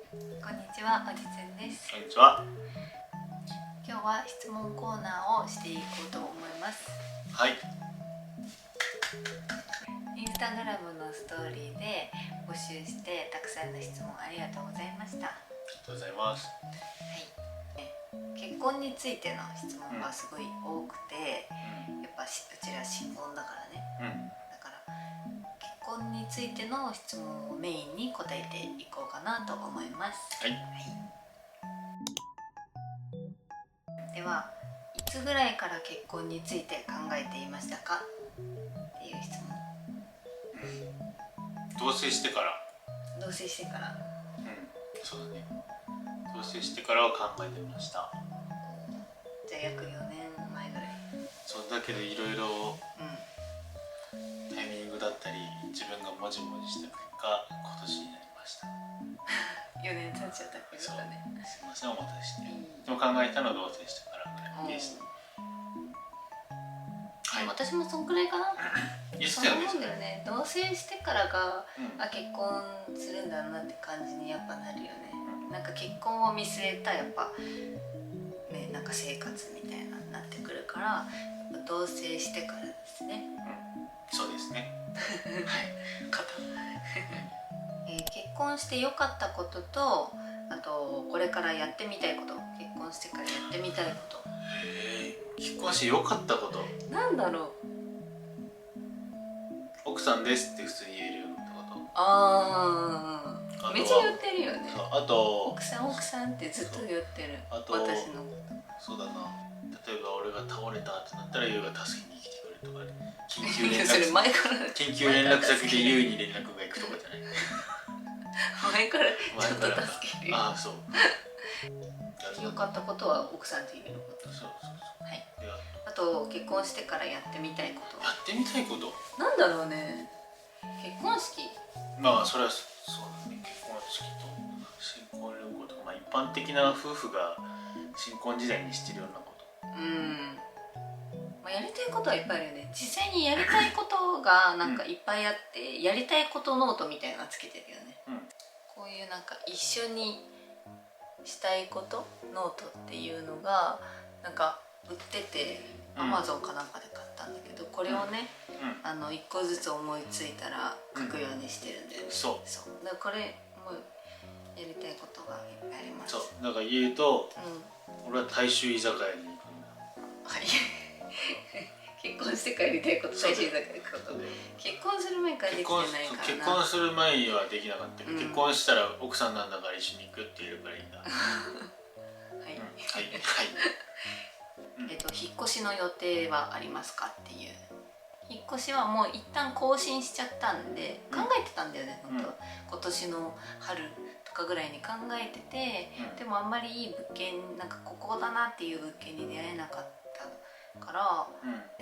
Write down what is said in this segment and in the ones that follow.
こんにちは、おじつんです。こんにちは。今日は質問コーナーをしていこうと思います。はい。インスタグラムのストーリーで募集してたくさんの質問ありがとうございました。ありがとうございます。結婚についての質問がすごい多くて、やっぱうちら新婚だからね。だから結婚についての質問をメインに答えていこうかなと思います。はい。では、いつぐらいから結婚について考えていましたかっていう質問。同棲してから。同棲してから。そうだね。同棲してからは考えてました。じゃあ約4年前ぐらい。そうだけどいろいろタイミングだったり自分がもじもじした結果今年になりました。4年経っちゃったけどね。すいませんお待たせして。でも考えたのは同棲してからぐらいです。はい、私もそんくらいかな。そう思うんだよね。同棲してからが、結婚するんだなって感じにやっぱなるよね。なんか結婚を見据えたやっぱね、なんか生活みたいなになってくるから、やっぱ同棲してからですね。そうですね。はい。結婚して良かったことと、あとこれからやってみたいこと、結婚してからやってみたいこと。結婚して良かったこと。なんだろう。奥さんですって普通に言えるようになったこと。めっちゃ言ってるよね。あと奥さん奥さんってずっと言ってる。あと私のこと。そうだな。例えば俺が倒れたってなったら優が助けに来てくれるとかね。緊急連絡先で優に連絡が行くとかじゃない。前からちょっと助けるよ。ああ、そう。良かったことは奥さんって言えること。そう。はい。あと結婚してからやってみたいこと。やってみたいこと。なんだろうね。結婚式。まあそれはそうだね。結婚式と新婚旅行とか、まあ一般的な夫婦が新婚時代にしてるようなこと。まあ、やりたいことはいっぱいあるよね。実際にやりたいことがなんかいっぱいあって、やりたいことノートみたいなのつけてるよね。こういうなんか一緒にしたいことノートっていうのがなんか売ってて、Amazon かなんかで買ったんだけど、これをね、1個ずつ思いついたら書くようにしてるんだよね。そうだからこれもやりたいことがいっぱいあります。そうだから言うと、俺は大衆居酒屋に行くんだ。はい結婚してからやりたいこと、大衆居酒屋行くこと。結婚する前からできてないからな。結婚する前はできなかったけど、結婚したら奥さんなんだから一緒に行くって言えるからいいんだ。はいはい。引っ越しの予定はありますかっていう。引っ越しはもう一旦更新しちゃったんで、考えてたんだよね、今年の春とかぐらいに考えてて、でもあんまりいい物件、なんかここだなっていう物件に出会えなかったから、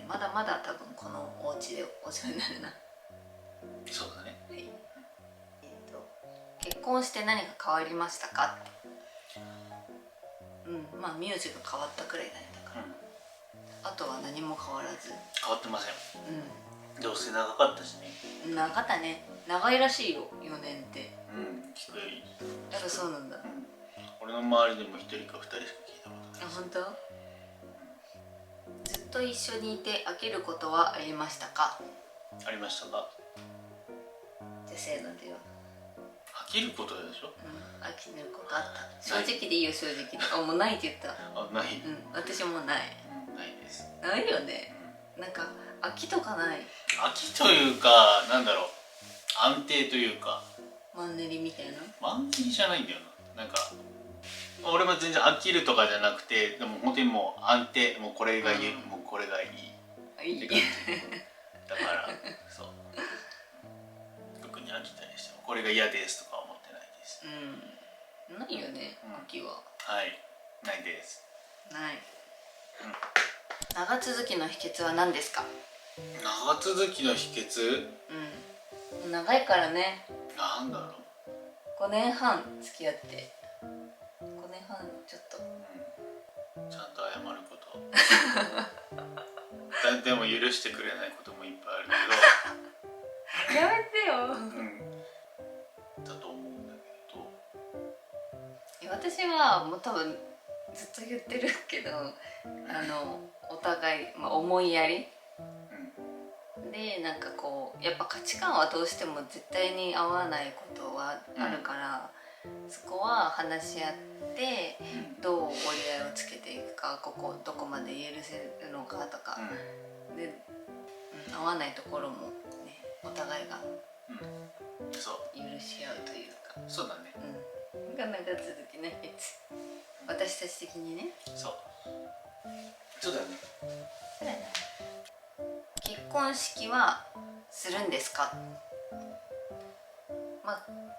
まだまだ多分このお家でお世話になるな。そうだね。はい。結婚して何か変わりましたかって。まあ名字が変わったくらいだね。だからあとは何も変わらず。変わってません。どうせ長かったしね。長かったね。長いらしいよ、4年って。低い。やっぱそうなんだ。俺の周りでも1人か2人しか聞いたことない。あ、本当？ずっと一緒にいて飽きることはありましたか？ありましたか？じゃあせーのでよ。飽きることでしょ？飽きることあった。正直でいいよ、正直で。あ、もうないって言った。あ、ない。私もない。ないです。ないよね。なんか飽きとかない。飽きというか、なんだろう、安定というか。マンネリみたいな。マンネリじゃないんだよな。なんか俺も全然飽きるとかじゃなくて、でも本当にもう安定、もうこれがいい、もうこれがいいって感じだからそう、特に飽きたりしてもこれが嫌ですとか思ってないです。ないよね、飽きは。はい、ないです。ない。長続きの秘訣は何ですか？長続きの秘訣？長いからね。なんだろう。5年半付き合って。5年半ちょっと。ちゃんと謝ること。でも許してくれないこともいっぱいあるけど。やめてよ。だと思うんだけど。私はもう多分ずっと言ってるけどお互い、思いやりでなんかこうやっぱ価値観はどうしても絶対に合わないことはあるから、そこは話し合ってどう折り合いをつけていくか、ここどこまで許せるのかとか、で、合わないところもねお互いが許し合うというか、そうだね、が長続きね、私たち的にね。そうだよね。そうだね。結婚式はするんですか？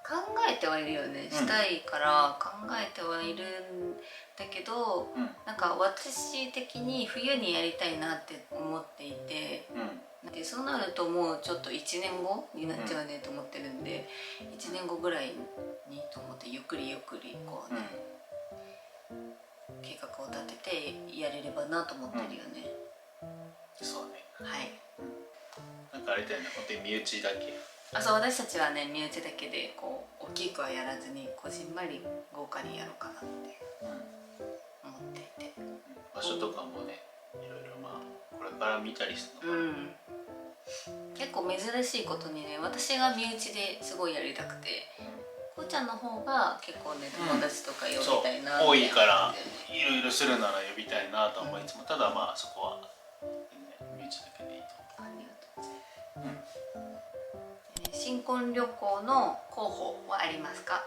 考えてはいるよね、したいから考えてはいるんだけど、なんか私的に冬にやりたいなって思っていて、でそうなるともうちょっと1年後になっちゃうねと思ってるんで、1年後ぐらいにと思ってゆっくりゆっくりこうね、計画を立ててやれればなと思ってるよね。そうね。はい。なんかあれだよね、本当に身内だけ。そう、私たちはね身内だけでこう大きくはやらずにこじんまり豪華にやろうかなって思っていて、場所とかもねいろいろこれから見たりするのかな。結構珍しいことにね、私が身内ですごいやりたくて、こうちゃんの方が結構ね友達とか呼びたいなって、多いからいろいろするなら呼びたいなと思いつつも、ただそこは、身内だけでいいと思う。ありがとうございます。新婚旅行の候補はありますか？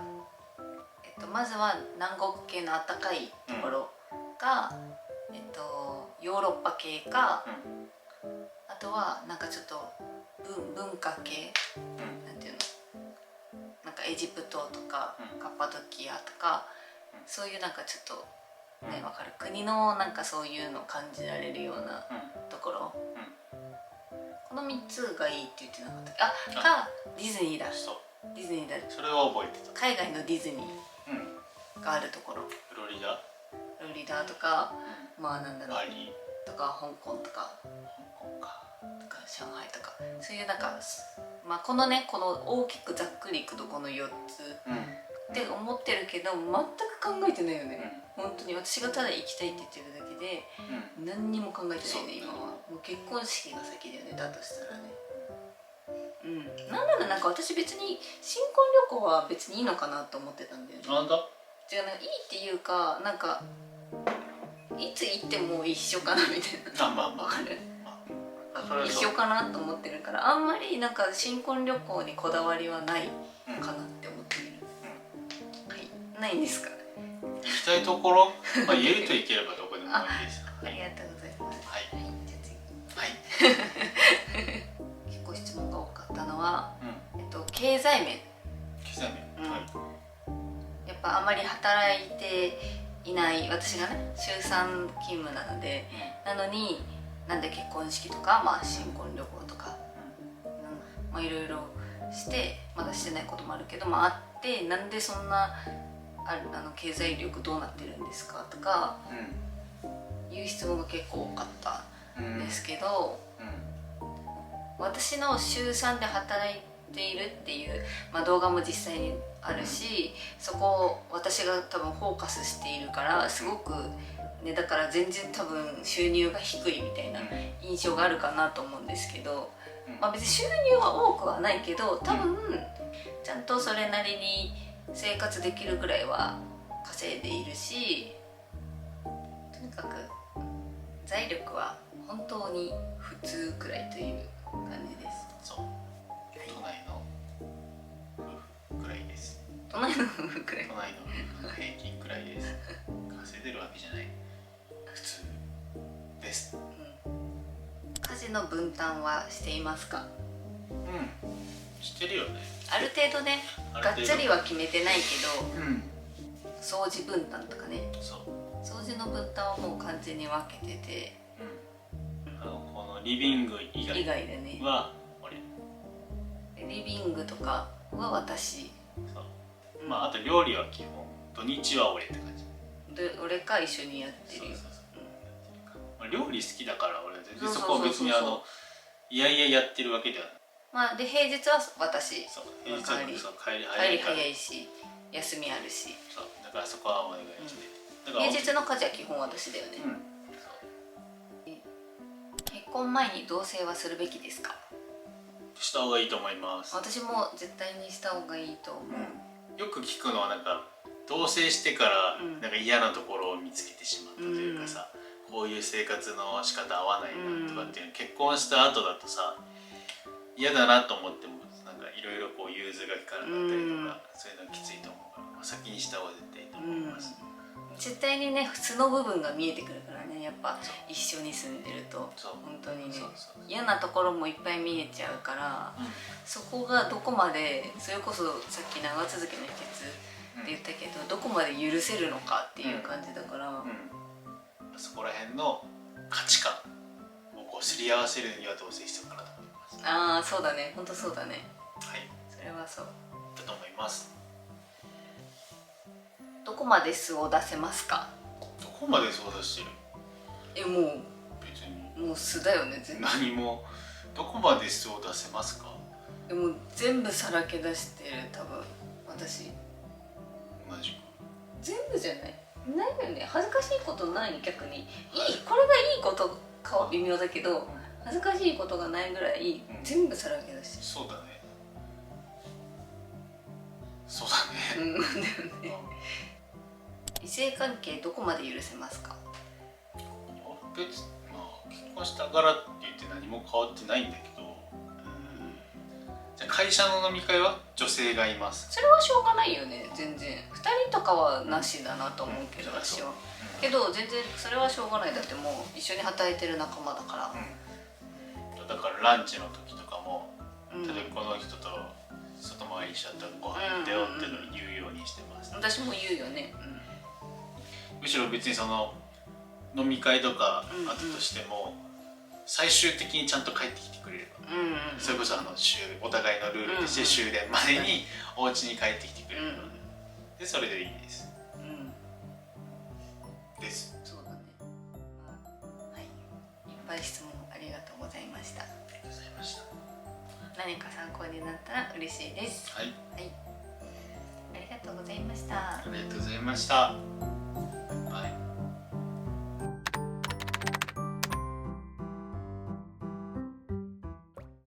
まずは南国系の暖かいところか、ヨーロッパ系か、あとはなんかちょっと文化系、なんていうの、なんかエジプトとかカッパドキアとか、そういうなんかちょっとね、わかる国のなんかそういうのを感じられるようなところ、この3つがいいって言ってなかったっけ？かディズニーだ。ディズニーだ。それは覚えてた。海外のディズニーがあるところ、フロリダとか、なんだろう、バリとか香港とか上海とか、そういうなんかこのね、この大きくざっくりいくとこの4つって思ってるけど全く考えてないよね。本当に私がただ行きたいって言ってるだけで、何にも考えてないね今は。もう結婚式が先だよね、だとしたらね。なんならなんか私別に新婚旅行は別にいいのかなと思ってたんだよね。なんだ？違う、なんかいいっていうか、なんかいつ行っても一緒かなみたいな。わかる？一緒かなと思ってるから、あんまりなんか新婚旅行にこだわりはないかなって思っている。はい、ないんですか？行きたいところ、言えると行ければどこでもいいです。ありがとうございます。はい。じゃあ次。はい。結構質問が多かったのは、経済面。やっぱあまり働いていない私がね、週3勤務なので、なのになんで結婚式とか、新婚旅行とか、いろいろしてまだしてないこともあるけど、あって、なんでそんな経済力どうなってるんですかとか、いう質問が結構多かったんですけど、私の週3で働いているっていう、動画も実際にあるし、そこを私が多分フォーカスしているからすごくね、だから全然多分収入が低いみたいな印象があるかなと思うんですけど、別に収入は多くはないけど、多分ちゃんとそれなりに生活できるぐらいは稼いでいるし、とにかく財力は本当に普通くらいという感じです。そう、都内の夫婦くらいです。都内の夫婦くらい。都内の平均くらいです。稼いでるわけじゃない。普通です。家事の分担はしていますか？してるよね。ある程度ね、がっちゃりは決めてないけど、掃除分担とかね。掃除の分担はもう完全に分けてて、このリビング以外でねは俺。リビングとかは私。あと料理は基本、土日は俺って感じで、俺か一緒にやってるよ。料理好きだから俺全然そこは別にいやいややってるわけではない。で平日は私。平日は帰り早いし、休みあるし、そうだからそこはお願いして、だから平日の家事は基本私だよね、結婚前に同棲はするべきですか？した方がいいと思います。私も絶対にした方がいいと思う、よく聞くのはなんか同棲してからなんか嫌なところを見つけてしまったというかさ、こういう生活の仕方合わないなとかっていうの、結婚した後だとさ嫌だなと思ってもなんかいろいろこう融通が利かなかったりとか、そういうのきついと思うから、先にした方が絶対いいと思います。絶対にね素の部分が見えてくるからね、やっぱ一緒に住んでると本当にね嫌なところもいっぱい見えちゃうから、そこがどこまで、それこそさっき長続きの秘訣って言ったけど、どこまで許せるのかっていう感じだから、そこら辺の価値観をこうすり合わせるにはどうせ必要かなと思います。ああそうだね、本当そうだね、はい、それはそうだと思います。どこまで素を出せますか？どこまでそう出してる？もう別にもう素だよね、全部。何も。どこまで素を出せますか？もう全部さらけ出してる、多分私。同じく。全部じゃないよね。恥ずかしいことない、逆にこれがいいことかは微妙だけど、恥ずかしいことがないぐらい全部さらけ出してる。そうだね。そうだね。だよね。異性関係どこまで許せますか？別結婚したからって言って何も変わってないんだけど、じゃあ会社の飲み会は女性がいます。それはしょうがないよね、全然。2人とかはなしだなと思うけど、私は。けど全然それはしょうがない。だってもう一緒に働いてる仲間だから。だからランチの時とかも、例えばこの人と外回りしちゃったらご飯行ってよって言うようにしてます。私も言うよね。むしろ別にその飲み会とかあったとしても、最終的にちゃんと帰ってきてくれれば、それこそお互いのルールとして終電までにお家に帰ってきてくれれば、でそれでいいです。そうだね。はい。いっぱい質問ありがとうございました。ありがとうございました。何か参考になったら嬉しいです。はい。ありがとうございました。ありがとうございました。